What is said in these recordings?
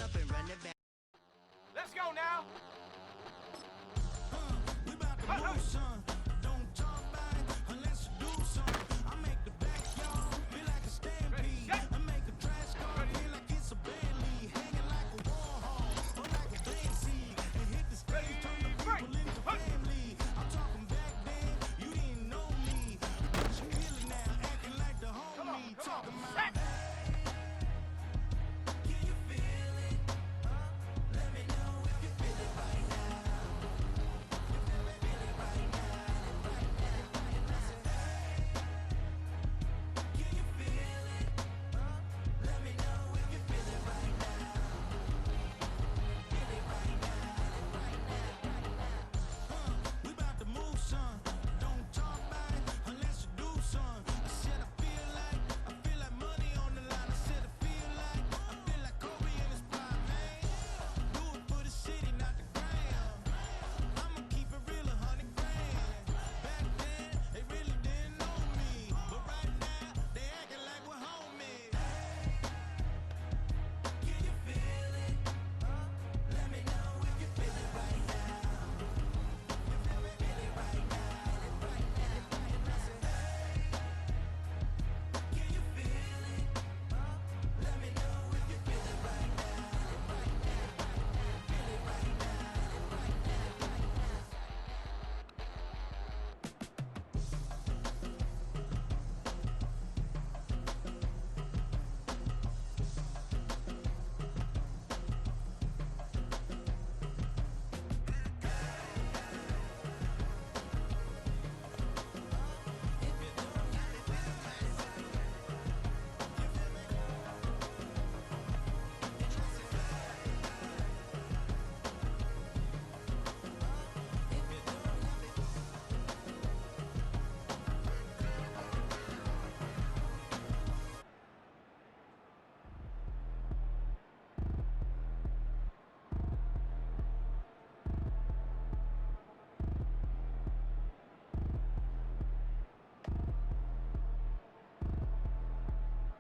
up and run it back. Let's go now. We about to move, son. Don't talk about it unless you do something. I make the backyard feel like a stampede. I make a trash car feel like it's a Bentley. Hanging like a Warhol or like a band seed. And hit the stage, turn the people into family. I'm talking back then, you didn't know me. But you feel it now, acting like the homie. Talking about, can you feel it? Let me know if you feel it right now. We about to move, son. Don't talk about it unless you do, son. I said I feel like money on the line. I said I feel like Kobe in his prime, man. Do it for the city, not the gram. I'ma keep it real, 100 grand. Back then, they really didn't know me, but right now, they acting like we're homies. Can you feel it? Let me know if you feel it right now. Can you feel it? Let me know if you feel it right now.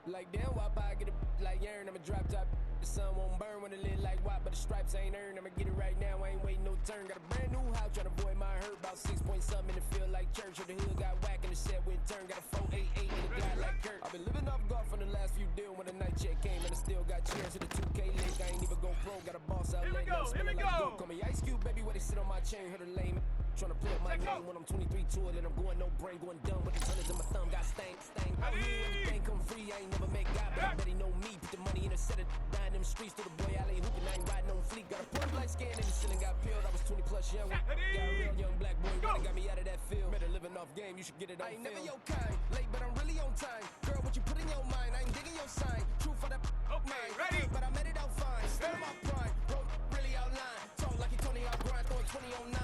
Like damn, why I get a like urn? I'ma drop top. The sun won't burn when it lit like why, but the stripes ain't earned. I'ma get it right now, I ain't waiting no turn. Got a brand new house, tryna avoid my hurt. About 6 point something in the field like church. Or the hood got whack and the set went turn. Got a 488 in the guy like Kurt. I've been living off golf for the last few deals. When the night check came and I still got chairs to the 2K league. I ain't even go pro, got a boss out Here we late. go, here we go. Call me Ice Cube, baby, where they sit on my chain. Heard a lame. Tryna put up my name when I'm 23 to it. And I'm going no brain, going dumb with the tonnage in my thumb. Got stank. Out here, everything come free. I ain't never met God, but I bet he know me. Put the money in a set of down them streets to the boy alley hooping. I ain't riding on fleek. Got a point blank scan in the ceiling, got peeled. I was 20 plus young. Got a real young black boy running, got me out of that field. Better living off game, you should get it on. I ain't never your kind, late but I'm really on time. Girl, what you put in your mind, I ain't digging your sign. True for that Okay, ready? but I made it out fine. Still in my prime, bro, really outline. Talk like he Tony out grind, throwing 20 on 9.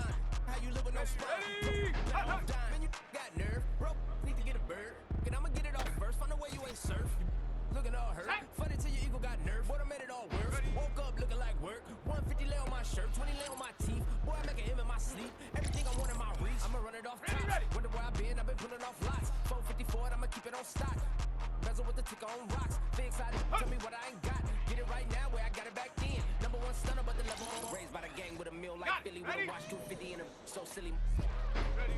How you live with no spine? Man, you got nerve, bro. Need to get a bird. And I'ma get it off first. Find a way you ain't surf. Looking all hurt. Funny till your ego got nerve. Boy, I made it all worse. Woke up looking like work. 150 lay on my shirt, 20 lay on my teeth. Boy, I make a him in my sleep. Everything I want in my reach. I'ma run it off top. Wonder where I've been pulling off lots. 454, I'ma keep it on stock. Bezel with the ticker on rocks. Things I tell me what I ain't got. Get it right now where I got it back then. Number one stunner, but the level raised by the gang with a meal like Philly with a watch 250 in a so silly. Ready?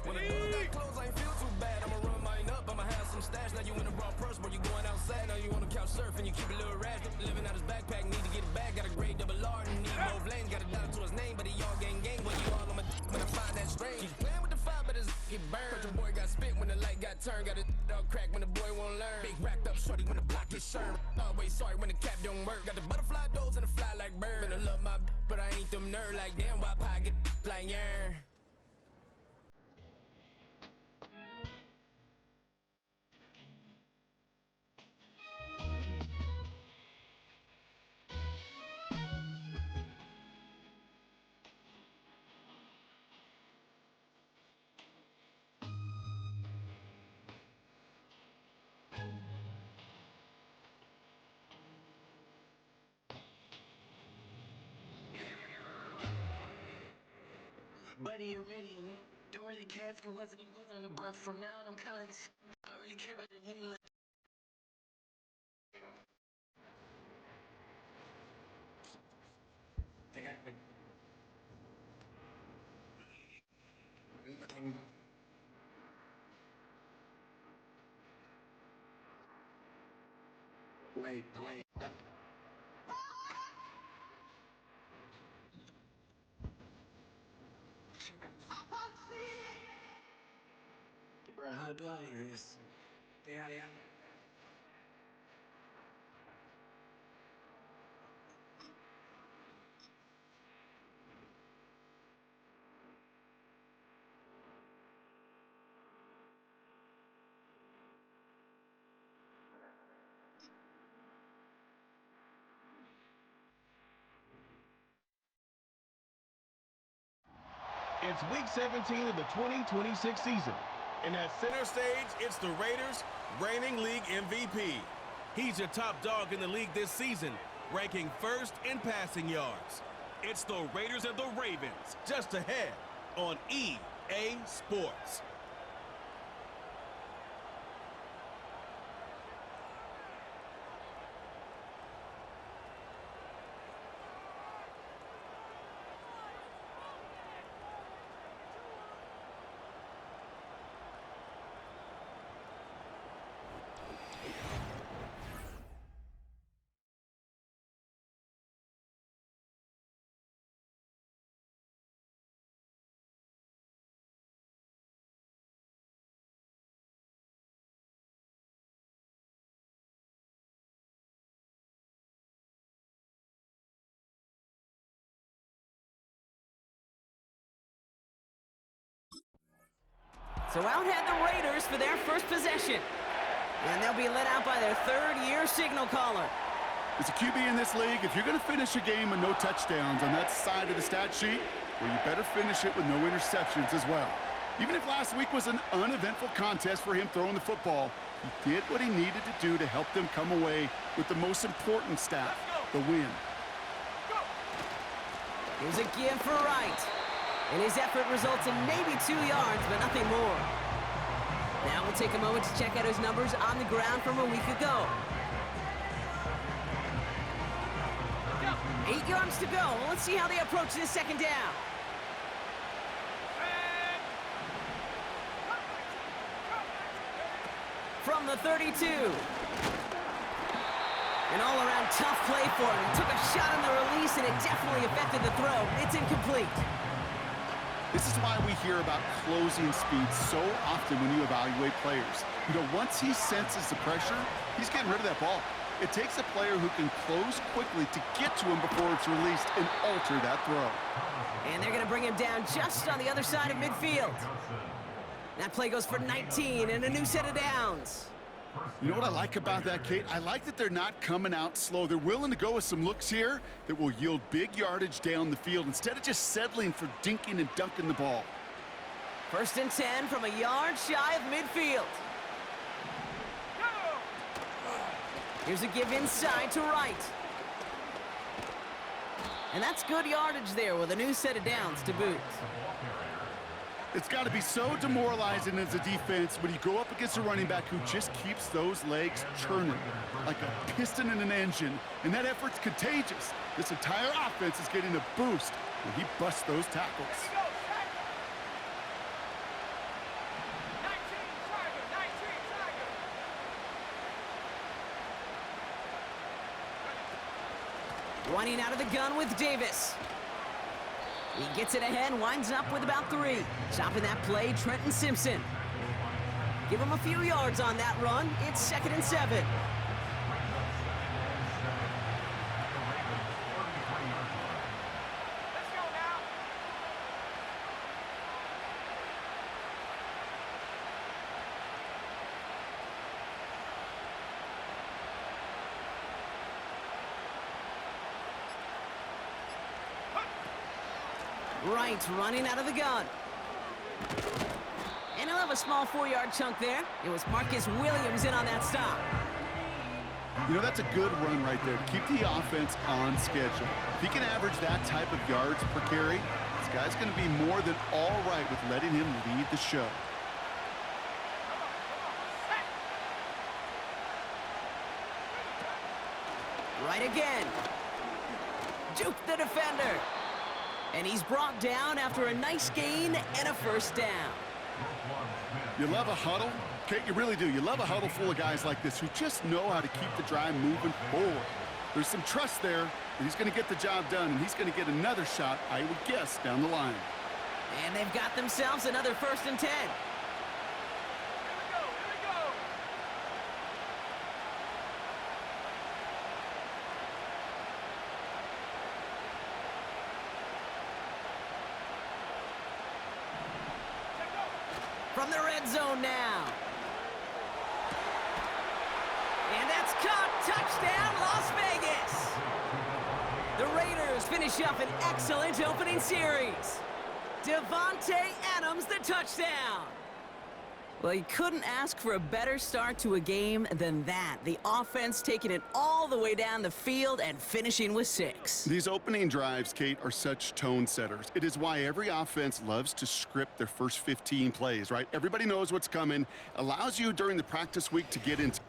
When the doors got closed, I ain't feel too bad. I'ma run mine up, I'ma have some stash. Now you in a raw purse, but you going outside. Now you on the couch surfing, you keep a little rash. Living out his backpack, need to get it back. Got a grade double R, and need both lanes. Got a dollar to his name, but he all gang. When you all on my when I find that strange. Keep playing with the fire, but his get burned. But your boy got spit when the light got turned. Got a dog crack when the boy won't learn. Big racked up shorty when the block gets shurned. Always sorry when the cap don't work. Got the butterfly doors and the fly like bird. And I love my but I ain't them nerd like damn. Why pie get like yarn? Buddy, you ready? Don't really care if it wasn't, but from now on I'm kinda, I don't really care about the anyway. Wait. Bro, how do I hear this? Yeah. It's week 17 of the 2026 season. And at center stage, it's the Raiders' reigning league MVP. He's your top dog in the league this season, ranking first in passing yards. It's the Raiders and the Ravens, just ahead on EA Sports. So out head the Raiders for their first possession. And they'll be let out by their third-year signal caller. As a QB in this league, if you're going to finish a game with no touchdowns on that side of the stat sheet, well, you better finish it with no interceptions as well. Even if last week was an uneventful contest for him throwing the football, he did what he needed to do to help them come away with the most important stat, the win. Here's a give for Wright. And his effort results in maybe 2 yards, but nothing more. Now we'll take a moment to check out his numbers on the ground from a week ago. 8 yards to go. Let's see how they approach this second down. From the 32. An all-around tough play for him. He took a shot on the release, and it definitely affected the throw. It's incomplete. This is why we hear about closing speed so often when you evaluate players. You know, once he senses the pressure, he's getting rid of that ball. It takes a player who can close quickly to get to him before it's released and alter that throw. And they're going to bring him down just on the other side of midfield. That play goes for 19 and a new set of downs. You know what I like about that, Kate? I like that they're not coming out slow. They're willing to go with some looks here that will yield big yardage down the field instead of just settling for dinking and dunking the ball. 1st and 10 from a yard shy of midfield. Here's a give inside to Wright. And that's good yardage there with a new set of downs to boot. It's got to be so demoralizing as a defense when you go up against a running back who just keeps those legs churning like a piston in an engine, and that effort's contagious. This entire offense is getting a boost when he busts those tackles. Running out of the gun with Davis. He gets it ahead, winds up with about 3. Stopping that play, Trenton Simpson. Give him a few yards on that run. It's 2nd and 7. Let's go now. Wright running out of the gun. And he'll have a small 4-yard chunk there. It was Marcus Williams in on that stop. You know, that's a good run right there to keep the offense on schedule. If he can average that type of yards per carry, it's This guy's going to be more than all right with letting him lead the show. Right again. Duke the defender. And he's brought down after a nice gain and a first down. You love a huddle? Kate, you really do. You love a huddle full of guys like this who just know how to keep the drive moving forward. There's some trust there that he's going to get the job done, and he's going to get another shot, I would guess, down the line. And they've got themselves another 1st and 10. From the red zone now. And that's caught. Touchdown, Las Vegas. The Raiders finish up an excellent opening series. Devontae Adams, the touchdown. Well, you couldn't ask for a better start to a game than that. The offense taking it all the way down the field and finishing with 6. These opening drives, Kate, are such tone setters. It is why every offense loves to script their first 15 plays, right? Everybody knows what's coming, allows you during the practice week to get into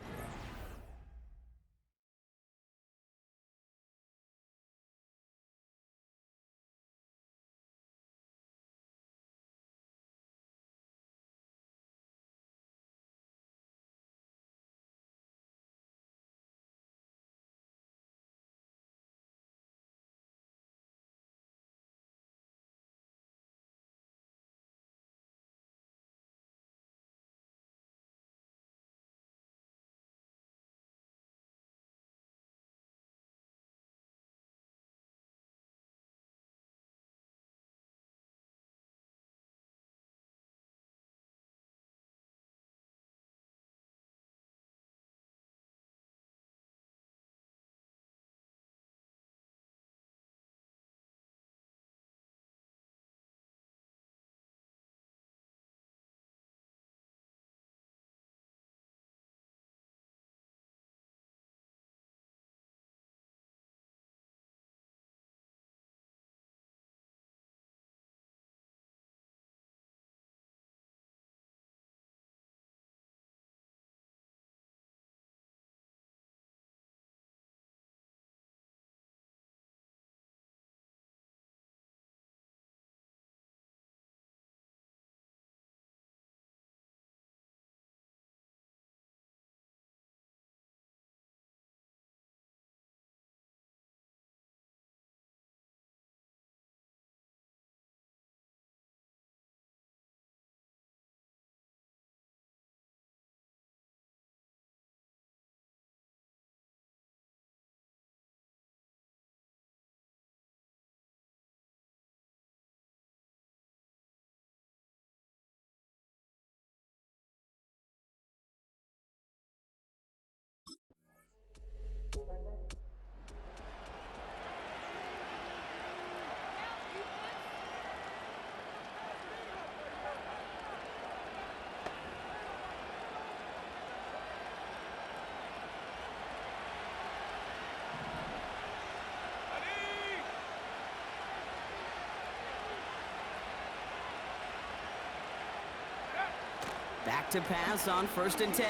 Back to pass on 1st and 10.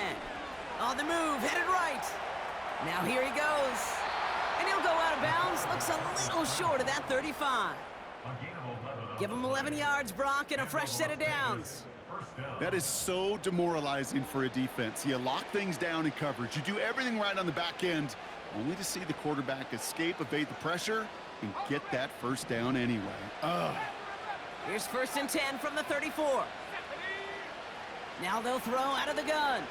On the move, headed right. Now here he goes. And he'll go out of bounds. Looks a little short of that 35. Give him 11 yards, Brock, and a fresh set of downs. That is so demoralizing for a defense. You lock things down in coverage. You do everything right on the back end, only to see the quarterback escape, evade the pressure, and get that first down anyway. Ugh. Here's 1st and 10 from the 34. Now they'll throw out of the gun.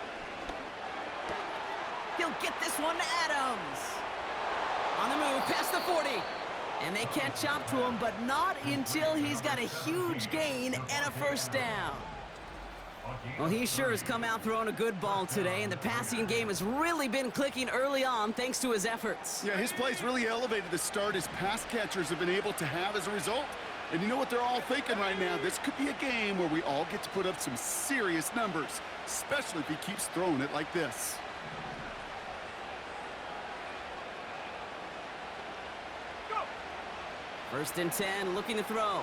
He'll get this one to Adams. On the move, past the 40. And they catch up to him, but not until he's got a huge gain and a first down. Well, he sure has come out throwing a good ball today, and the passing game has really been clicking early on thanks to his efforts. Yeah, his plays really elevated the start his pass catchers have been able to have as a result. And you know what they're all thinking right now? This could be a game where we all get to put up some serious numbers, especially if he keeps throwing it like this. First and 10, looking to throw.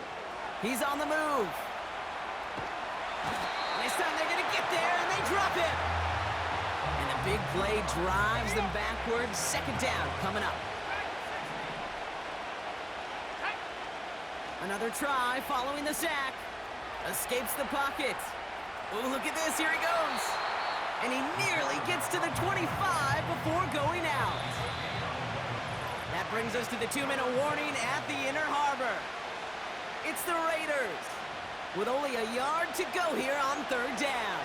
He's on the move. This time they're going to get there, and they drop him. And the big play drives them backwards. Second down coming up. Another try following the sack. Escapes the pocket. Oh, look at this. Here he goes. And he nearly gets to the 25 before going out. That brings us to the 2-minute warning at the Inner Harbor. It's the Raiders with only a yard to go here on third down.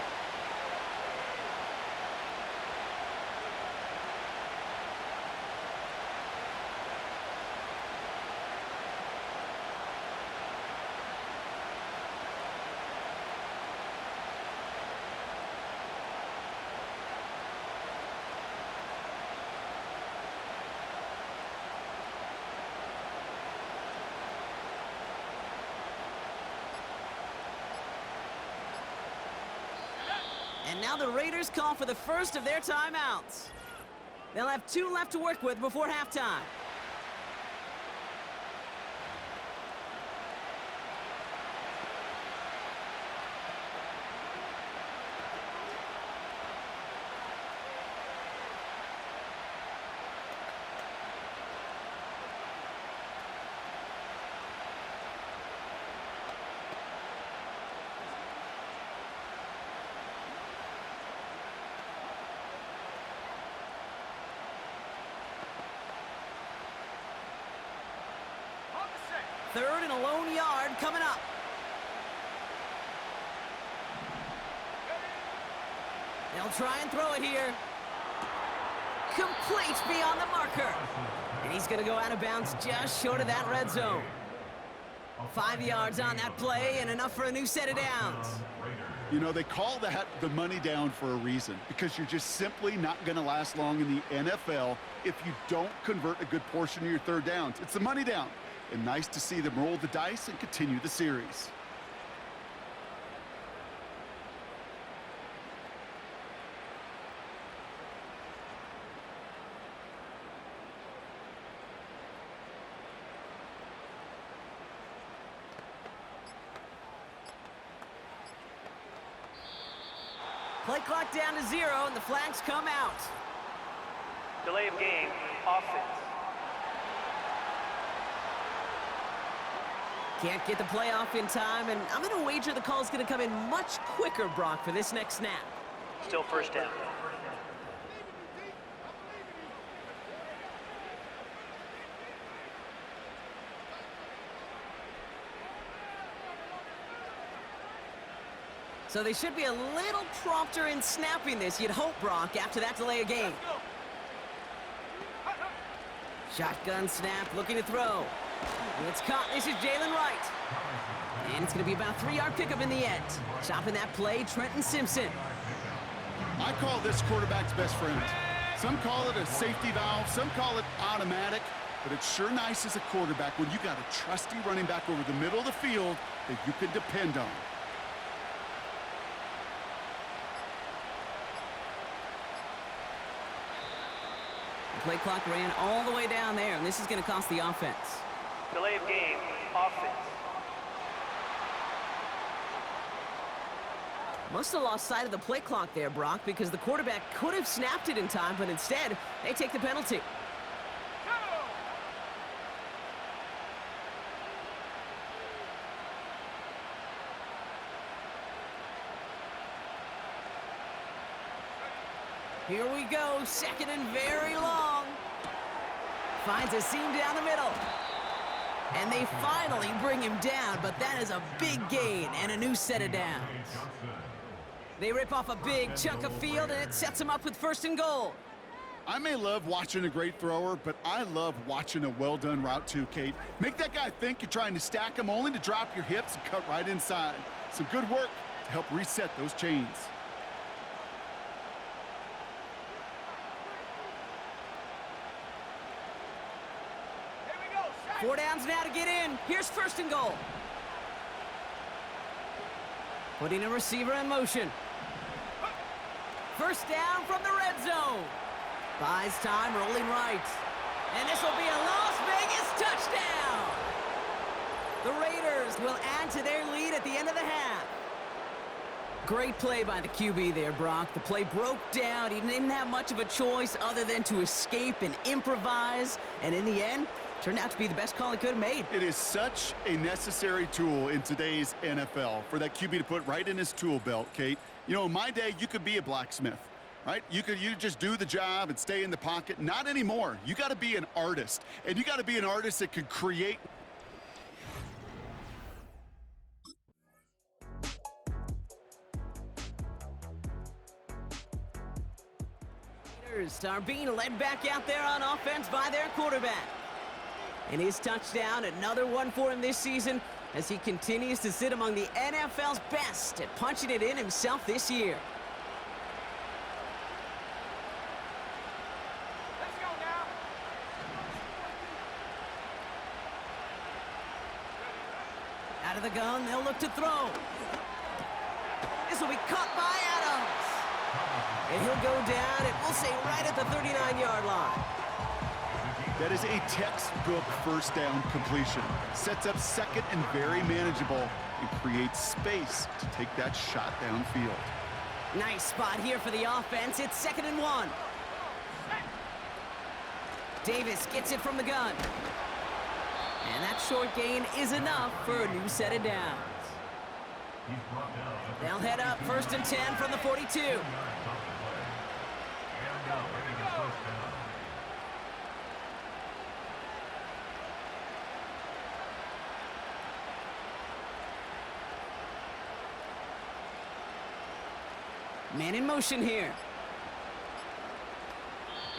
And now the Raiders call for the first of their timeouts. They'll have 2 left to work with before halftime. Third and a lone yard coming up. They'll try and throw it here. Complete beyond the marker. And he's going to go out of bounds just short of that red zone. 5 yards on that play and enough for a new set of downs. You know, they call that the money down for a reason, because you're just simply not going to last long in the NFL if you don't convert a good portion of your third downs. It's the money down. And nice to see them roll the dice and continue the series. Play clock down to 0, and the flags come out. Delay of game, offense. Can't get the play off in time, and I'm going to wager the call's going to come in much quicker, Brock, for this next snap. Still first down. So they should be a little prompter in snapping this, you'd hope, Brock, after that delay of game. Shotgun snap, looking to throw. It's caught. This is Jalen Wright. And it's going to be about a 3-yard pickup in the end. Stopping that play, Trenton Simpson. I call this quarterback's best friend. Some call it a safety valve, some call it automatic, but it's sure nice as a quarterback when you got a trusty running back over the middle of the field that you can depend on. The play clock ran all the way down there, and this is going to cost the offense. Delay of game, offense. Must have lost sight of the play clock there, Brock, because the quarterback could have snapped it in time, but instead, they take the penalty. Here we go, second and very long. Finds a seam down the middle. And they finally bring him down, but that is a big gain and a new set of downs. They rip off a big chunk of field, and it sets them up with first and goal. I may love watching a great thrower, but I love watching a well-done route too, Kate. Make that guy think you're trying to stack him only to drop your hips and cut right inside. Some good work to help reset those chains. 4 downs now to get in. Here's first and goal. Putting a receiver in motion. First down from the red zone. Buys time, rolling right. And this will be a Las Vegas touchdown. The Raiders will add to their lead at the end of the half. Great play by the QB there, Brock. The play broke down. He didn't have much of a choice other than to escape and improvise. And in the end, turned out to be the best call he could have made. It is such a necessary tool in today's NFL for that QB to put right in his tool belt, Kate. You know, in my day, you could be a blacksmith, right? You just do the job and stay in the pocket. Not anymore. You got to be an artist, and you got to be an artist that could create. Are being led back out there on offense by their quarterback. And his touchdown, another one for him this season, as he continues to sit among the NFL's best at punching it in himself this year. Let's go now. Out of the gun, they'll look to throw. This will be caught by Adams. And he'll go down, and we'll say right at the 39-yard line. That is a textbook first down completion. Sets up second and very manageable and creates space to take that shot downfield. Nice spot here for the offense. It's 2nd and 1. Davis gets it from the gun. And that short gain is enough for a new set of downs. They'll head up 1st and 10 from the 42. Man in motion here.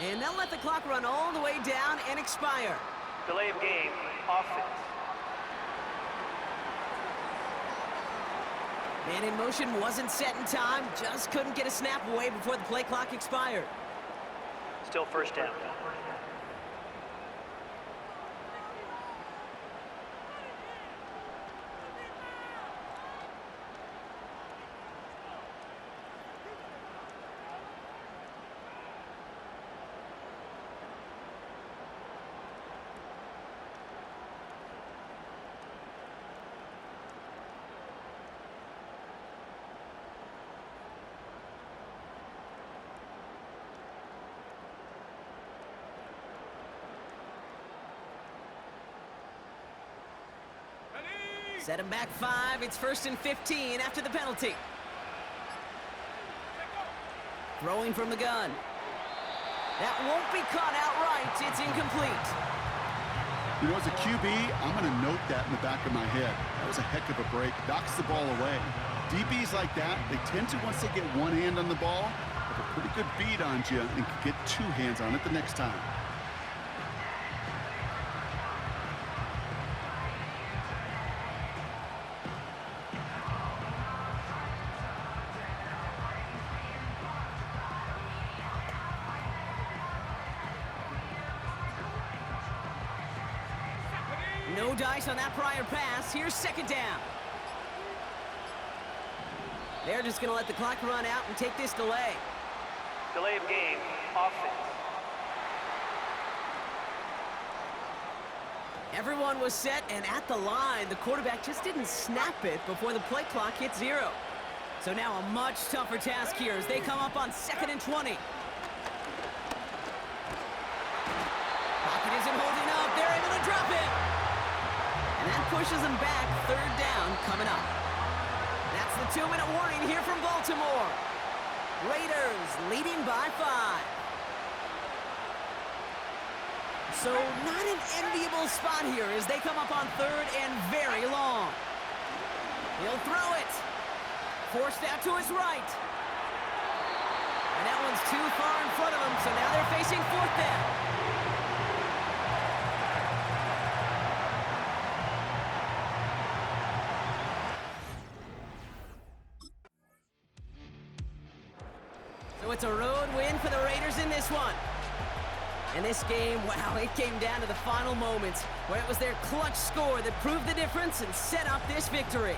And they'll let the clock run all the way down and expire. Delay of game, offense. Man in motion wasn't set in time, just couldn't get a snap away before the play clock expired. Still first down. Set him back 5. It's 1st and 15 after the penalty. Throwing from the gun. That won't be caught outright. It's incomplete. You know, as a QB, I'm going to note that in the back of my head. That was a heck of a break. Knocks the ball away. DBs like that, they tend to, once they get one hand on the ball, have a pretty good beat on you and can get two hands on it the next time. No dice on that prior pass. Here's 2nd down. They're just going to let the clock run out and take this delay. Delay of game, offense. Everyone was set and at the line. The quarterback just didn't snap it before the play clock hit 0. So now a much tougher task here as they come up on 2nd and 20. Pocket isn't holding up. They're able to drop it. And that pushes them back. 3rd down coming up. That's the 2-minute warning here from Baltimore. Raiders leading by 5. So not an enviable spot here as they come up on 3rd and very long. He'll throw it. Forced out to his right. And that one's too far in front of him, so now they're facing 4th down. So it's a road win for the Raiders in this one. And this game, wow, it came down to the final moments where it was their clutch score that proved the difference and set up this victory.